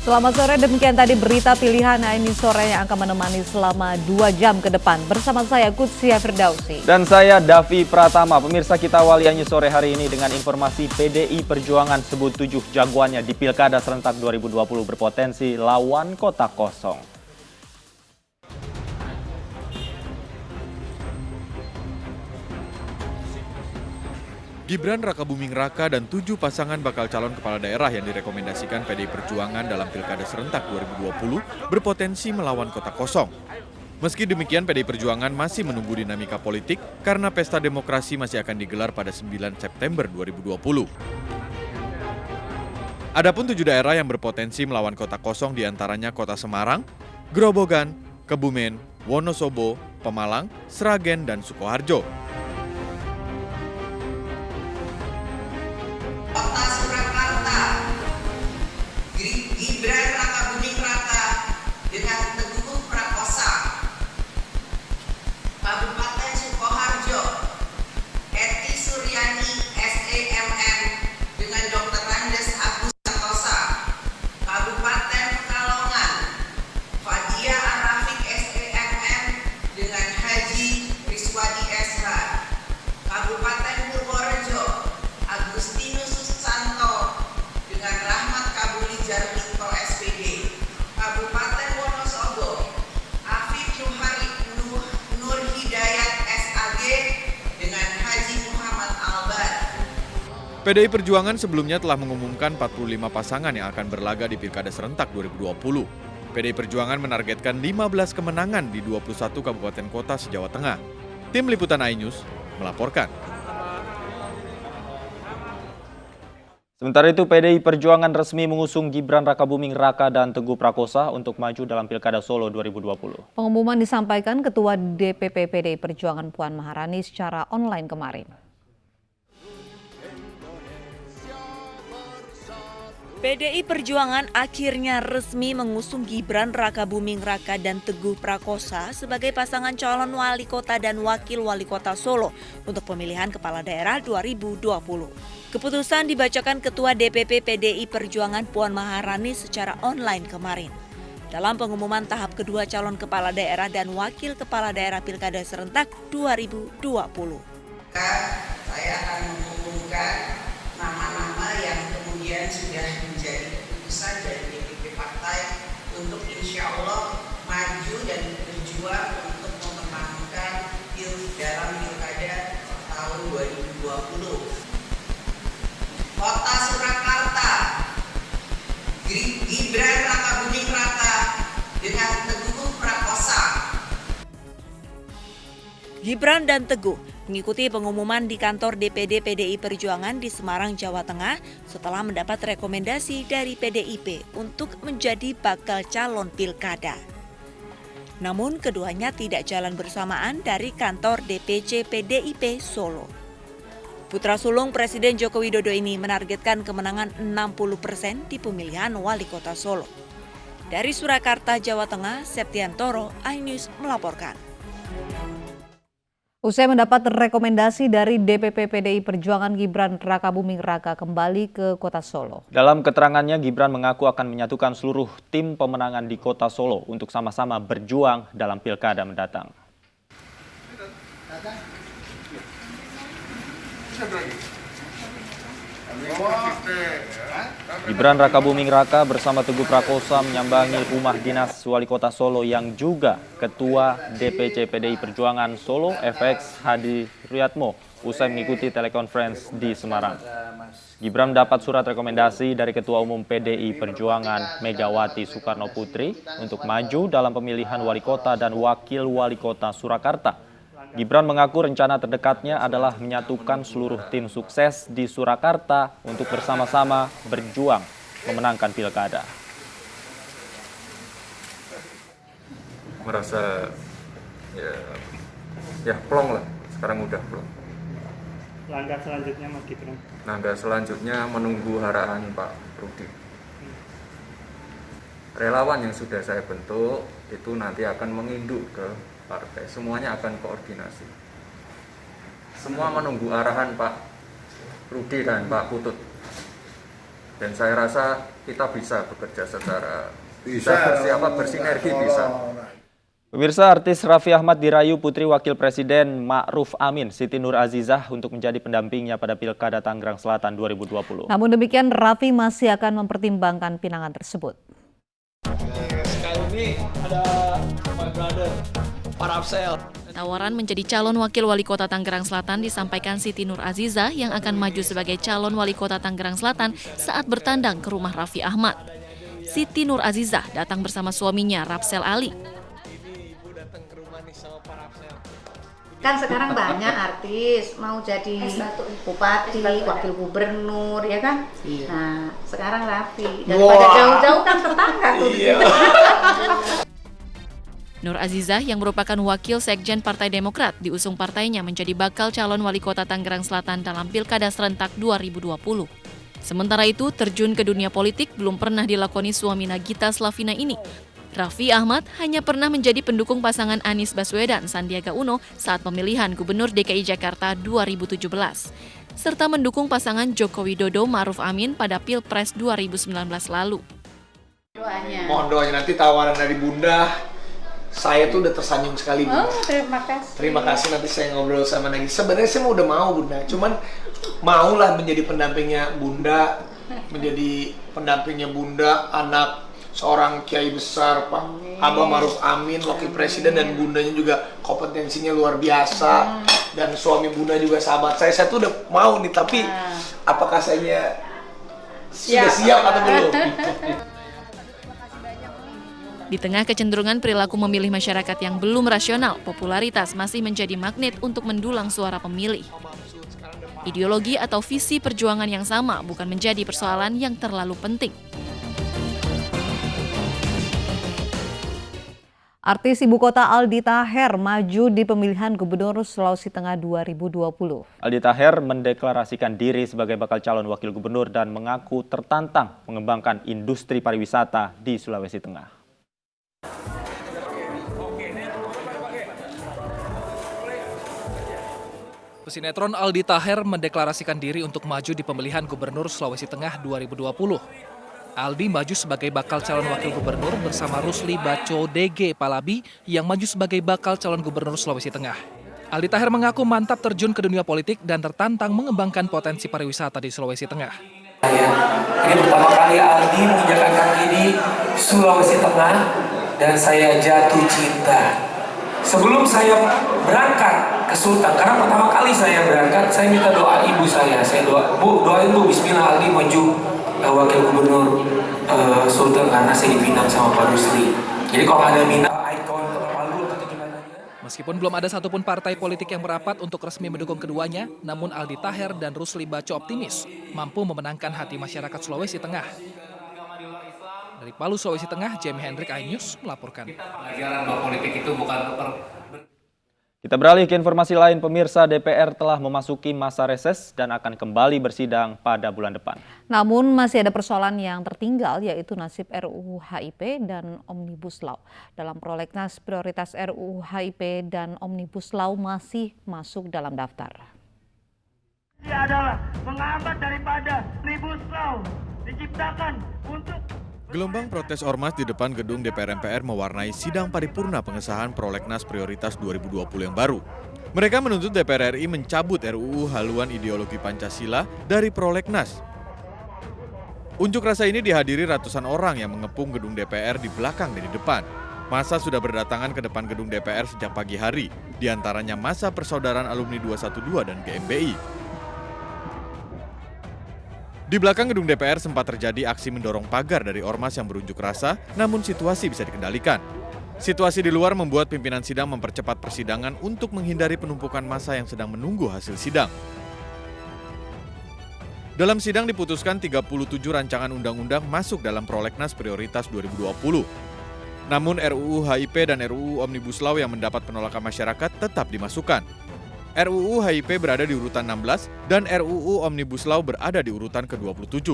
Selamat sore, demikian tadi berita pilihan ini sore yang akan menemani selama 2 jam ke depan. Bersama saya Kutsia Firdausi. Dan saya Davi Pratama. Pemirsa, kita awali sore hari ini dengan informasi PDI Perjuangan sebut 7 jagoannya di Pilkada Serentak 2020 berpotensi lawan kota kosong. Gibran Rakabuming Raka dan 7 pasangan bakal calon kepala daerah yang direkomendasikan PDI Perjuangan dalam Pilkada Serentak 2020 berpotensi melawan kota kosong. Meski demikian, PDI Perjuangan masih menunggu dinamika politik karena pesta demokrasi masih akan digelar pada 9 September 2020. Adapun 7 daerah yang berpotensi melawan kota kosong diantaranya Kota Semarang, Grobogan, Kebumen, Wonosobo, Pemalang, Sragen, dan Sukoharjo. Kota Surakarta, Gibran Rakabuming Raka dengan Teguh Prakosa. Kabupaten Sukoharjo, Eti Suryani SEMM dengan Dr. Andes Agus Santosa. Kabupaten Pekalongan, Fadia Arafik SEMM dengan Haji Riswadi SH. Kabupaten Purworejo, Agustinus Susanto dengan Rahmat Kabuli Jarminto SPD. Kabupaten Wonosobo, Afif Nur Hidayat SAG dengan Haji Muhammad Albar. PDI Perjuangan sebelumnya telah mengumumkan 45 pasangan yang akan berlaga di Pilkada Serentak 2020. PDI Perjuangan menargetkan 15 kemenangan di 21 kabupaten kota se-Jawa Tengah. Tim Liputan iNews melaporkan. Sementara itu, PDI Perjuangan resmi mengusung Gibran Rakabuming Raka dan Teguh Prakosa untuk maju dalam Pilkada Solo 2020. Pengumuman disampaikan Ketua DPP PDI Perjuangan Puan Maharani secara online kemarin. PDI Perjuangan akhirnya resmi mengusung Gibran Rakabuming Raka dan Teguh Prakosa sebagai pasangan calon wali kota dan wakil wali kota Solo untuk pemilihan kepala daerah 2020. Keputusan dibacakan Ketua DPP PDI Perjuangan Puan Maharani secara online kemarin. Dalam pengumuman tahap kedua calon kepala daerah dan wakil kepala daerah Pilkada Serentak 2020. Saya akan mengumumkan nama-nama yang kemudian sudah menjadi keputusan dari DPP Partai untuk insya Allah maju dan berjuang untuk memenangkan dalam Pilkada tahun 2020. Kota Surakarta, Gibran Rakabuming Raka dengan Teguh Prakosa. Gibran dan Teguh mengikuti pengumuman di kantor DPD PDI Perjuangan di Semarang, Jawa Tengah setelah mendapat rekomendasi dari PDIP untuk menjadi bakal calon pilkada. Namun keduanya tidak jalan bersamaan dari kantor DPC PDIP Solo. Putra sulung Presiden Joko Widodo ini menargetkan kemenangan 60% di pemilihan wali kota Solo. Dari Surakarta, Jawa Tengah, Septiantoro, iNews melaporkan. Usai mendapat rekomendasi dari DPP PDI Perjuangan, Gibran Rakabuming Raka kembali ke kota Solo. Dalam keterangannya, Gibran mengaku akan menyatukan seluruh tim pemenangan di kota Solo untuk sama-sama berjuang dalam pilkada mendatang. Gibran Rakabuming Raka bersama Teguh Prakosa menyambangi rumah dinas Wali Kota Solo yang juga Ketua DPC PDI Perjuangan Solo FX Hadi Riyatmo usai mengikuti telekonferensi di Semarang. Gibran mendapat surat rekomendasi dari Ketua Umum PDI Perjuangan Megawati Soekarno Putri untuk maju dalam pemilihan Wali Kota dan Wakil Wali Kota Surakarta. Gibran mengaku rencana terdekatnya adalah menyatukan seluruh tim sukses di Surakarta untuk bersama-sama berjuang memenangkan pilkada. Merasa ya plong lah, sekarang udah plong. Langkah selanjutnya Mas Gibran? Langkah selanjutnya menunggu arahan Pak Rudi. Relawan yang sudah saya bentuk itu nanti akan menginduk ke partai, semuanya akan koordinasi. Semua menunggu arahan Pak Rudi dan Pak Putut. Dan saya rasa kita bisa bekerja secara bersinergi bisa. Pemirsa, artis Raffi Ahmad dirayu Putri Wakil Presiden Ma'ruf Amin, Siti Nur Azizah, untuk menjadi pendampingnya pada Pilkada Tangerang Selatan 2020. Namun demikian, Raffi masih akan mempertimbangkan pinangan tersebut. Sekali ini ada my brother, Parapsel. Tawaran menjadi calon wakil wali kota Tangerang Selatan disampaikan Siti Nur Azizah yang akan maju sebagai calon wali kota Tangerang Selatan saat bertandang ke rumah Raffi Ahmad. Siti Nur Azizah datang bersama suaminya Rapsel Ali. Kan sekarang banyak artis mau jadi bupati, wakil gubernur, ya kan? Iya. Nah, sekarang Raffi. Daripada jauh-jauh kan tetangga tuh. Iya. Nur Azizah yang merupakan wakil sekjen Partai Demokrat diusung partainya menjadi bakal calon wali kota Tangerang Selatan dalam Pilkada serentak 2020. Sementara itu, terjun ke dunia politik belum pernah dilakoni suami Nagita Slavina ini. Raffi Ahmad hanya pernah menjadi pendukung pasangan Anies Baswedan Sandiaga Uno saat pemilihan Gubernur DKI Jakarta 2017, serta mendukung pasangan Joko Widodo Ma'ruf Amin pada Pilpres 2019 lalu. Mohon doanya, nanti tawaran dari Bunda, saya tuh udah tersanjung sekali, Bunda. Oh, terima kasih. Terima kasih, nanti saya ngobrol sama Nagita. Sebenarnya saya udah mau, Bunda, cuman maulah menjadi pendampingnya Bunda, anak seorang kiai besar, Pak Abah Ma'ruf Amin, wakil presiden, dan bundanya juga kompetensinya luar biasa, dan suami bunda juga sahabat saya tuh udah mau nih, tapi apakah saya sudah siap atau belum? Di tengah kecenderungan perilaku memilih masyarakat yang belum rasional, popularitas masih menjadi magnet untuk mendulang suara pemilih. Ideologi atau visi perjuangan yang sama bukan menjadi persoalan yang terlalu penting. Artis ibu kota Aldi Taher maju di pemilihan Gubernur Sulawesi Tengah 2020. Aldi Taher mendeklarasikan diri sebagai bakal calon wakil gubernur dan mengaku tertantang mengembangkan industri pariwisata di Sulawesi Tengah. Pesinetron Aldi Taher mendeklarasikan diri untuk maju di pemilihan Gubernur Sulawesi Tengah 2020. Aldi maju sebagai bakal calon wakil gubernur bersama Rusli Baco DG Palabi yang maju sebagai bakal calon gubernur Sulawesi Tengah. Aldi Taher mengaku mantap terjun ke dunia politik dan tertantang mengembangkan potensi pariwisata di Sulawesi Tengah. Ini pertama kali Aldi menginjakan kaki di Sulawesi Tengah dan saya jatuh cinta. Sebelum saya berangkat ke Sultan, karena pertama kali saya berangkat, saya minta doa ibu saya doain Bu, bismillah Aldi maju wakil gubernur Sultan karena saya dipinang sama Pak Rusli. Jadi kalau ada minat ikon Palu atau gimana? Meskipun belum ada satupun partai politik yang merapat untuk resmi mendukung keduanya, namun Aldi Taher dan Rusli Baco optimis mampu memenangkan hati masyarakat Sulawesi Tengah. Dari Palu, Sulawesi Tengah, Jamie Hendrik, iNews melaporkan. Pelajaran bahwa politik itu bukan Kita beralih ke informasi lain, pemirsa. DPR telah memasuki masa reses dan akan kembali bersidang pada bulan depan. Namun masih ada persoalan yang tertinggal, yaitu nasib RUU HIP dan Omnibus Law. Dalam prolegnas prioritas RUU HIP dan Omnibus Law masih masuk dalam daftar. Ini adalah menghambat daripada Omnibus Law diciptakan untuk Gelombang protes ormas di depan gedung DPR MPR mewarnai sidang paripurna pengesahan prolegnas prioritas 2020 yang baru. Mereka menuntut DPR RI mencabut RUU haluan ideologi Pancasila dari prolegnas. Unjuk rasa ini dihadiri ratusan orang yang mengepung gedung DPR di belakang dan di depan. Massa sudah berdatangan ke depan gedung DPR sejak pagi hari, diantaranya massa Persaudaraan Alumni 212 dan GMBI. Di belakang gedung DPR sempat terjadi aksi mendorong pagar dari ormas yang berunjuk rasa, namun situasi bisa dikendalikan. Situasi di luar membuat pimpinan sidang mempercepat persidangan untuk menghindari penumpukan massa yang sedang menunggu hasil sidang. Dalam sidang diputuskan 37 rancangan undang-undang masuk dalam prolegnas prioritas 2020. Namun RUU HIP dan RUU Omnibus Law yang mendapat penolakan masyarakat tetap dimasukkan. RUU HIP berada di urutan 16 dan RUU Omnibus Law berada di urutan ke-27.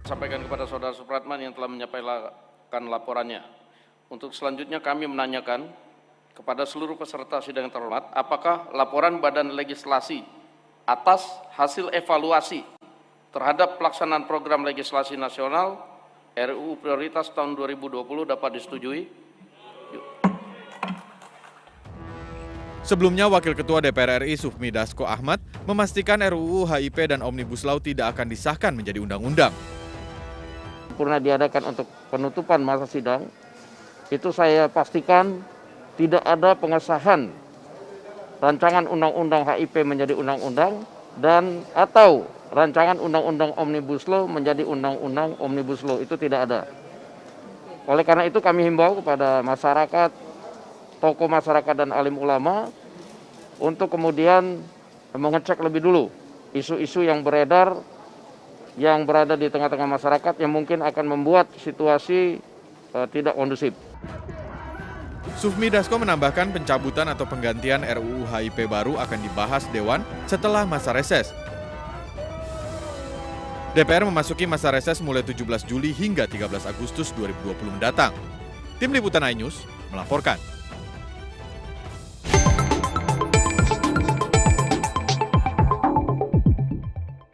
Sampaikan kepada Saudara Supratman yang telah menyampaikan laporannya. Untuk selanjutnya kami menanyakan kepada seluruh peserta sidang yang terhormat, apakah laporan Badan Legislasi atas hasil evaluasi terhadap pelaksanaan program legislasi nasional RUU prioritas tahun 2020 dapat disetujui. Sebelumnya, Wakil Ketua DPR RI Sufmi Dasko Ahmad memastikan RUU HIP dan Omnibus Law tidak akan disahkan menjadi undang-undang. Pernah diadakan untuk penutupan masa sidang, itu saya pastikan tidak ada pengesahan rancangan undang-undang HIP menjadi undang-undang dan atau rancangan undang-undang Omnibus Law menjadi undang-undang Omnibus Law, itu tidak ada. Oleh karena itu kami himbau kepada masyarakat, tokoh masyarakat dan alim ulama untuk kemudian mengecek lebih dulu isu-isu yang beredar, yang berada di tengah-tengah masyarakat yang mungkin akan membuat situasi tidak kondusif. Sufmi Dasko menambahkan pencabutan atau penggantian RUU HIP baru akan dibahas Dewan setelah masa reses. DPR memasuki masa reses mulai 17 Juli hingga 13 Agustus 2020 mendatang. Tim Liputan iNews melaporkan.